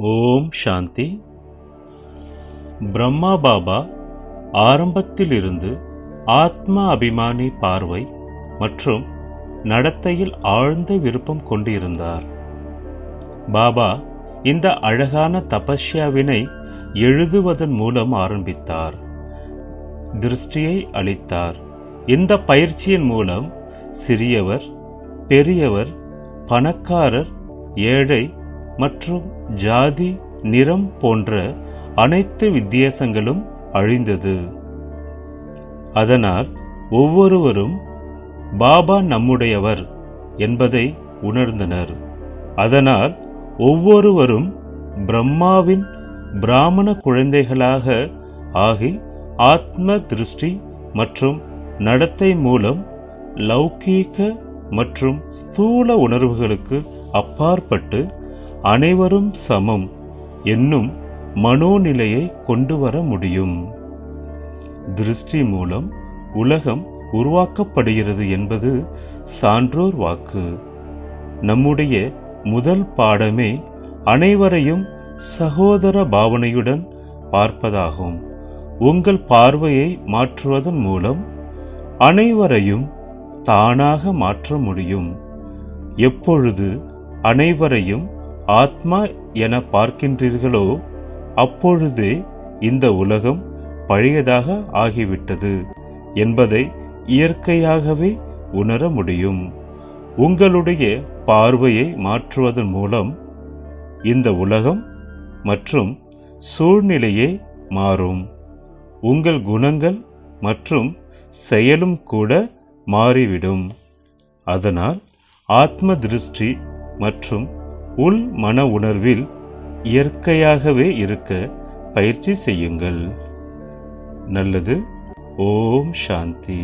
ஓம் சாந்தி. பிரம்மா பாபா ஆரம்பத்திலிருந்து ஆத்ம அபிமானி பார்வை மற்றும் நடத்தையில் ஆழ்ந்த விருப்பம் கொண்டிருந்தார். பாபா இந்த அழகான தபஸ்யாவினை எழுதுவதன் மூலம் ஆரம்பித்தார். திருஷ்டியை அளித்தார். இந்த பயிற்சியின் மூலம் சிறியவர், பெரியவர், பணக்காரர், ஏழை மற்றும் ஜாதி, நிறம் போன்ற அனைத்து வித்தியாசங்களும் அழிந்தது. அதனால் ஒவ்வொருவரும் பாபா நம்முடையவர் என்பதை உணர்ந்தனர். அதனால் ஒவ்வொருவரும் பிரம்மாவின் பிராமண குழந்தைகளாக ஆகி ஆத்ம திருஷ்டி மற்றும் நடத்தை மூலம் லௌகீக மற்றும் ஸ்தூல உணர்வுகளுக்கு அப்பாற்பட்டு அனைவரும் சமம் என்னும் மனோநிலையை கொண்டு வர முடியும். திருஷ்டி மூலம் உலகம் உருவாக்கப்படுகிறது என்பது சான்றோர் வாக்கு. நம்முடைய முதல் பாடமே அனைவரையும் சகோதர பாவனையுடன் பார்ப்பதாகும். உங்கள் பார்வையை மாற்றுவதன் மூலம் அனைவரையும் தானாக மாற்ற முடியும். எப்பொழுது அனைவரையும் ஆத்மா என பார்க்கின்றீர்களோ அப்பொழுதே இந்த உலகம் பழையதாக ஆகிவிட்டது என்பதை இயற்கையாகவே உணர முடியும். உங்களுடைய பார்வையை மாற்றுவதன் மூலம் இந்த உலகம் மற்றும் சூழ்நிலையே மாறும். உங்கள் குணங்கள் மற்றும் செயலும் கூட மாறிவிடும். அதனால் ஆத்ம திருஷ்டி மற்றும் உள் மன உணர்வில் இயற்கையாகவே இருக்க பயிற்சி செய்யுங்கள். நல்லது. ஓம் சாந்தி.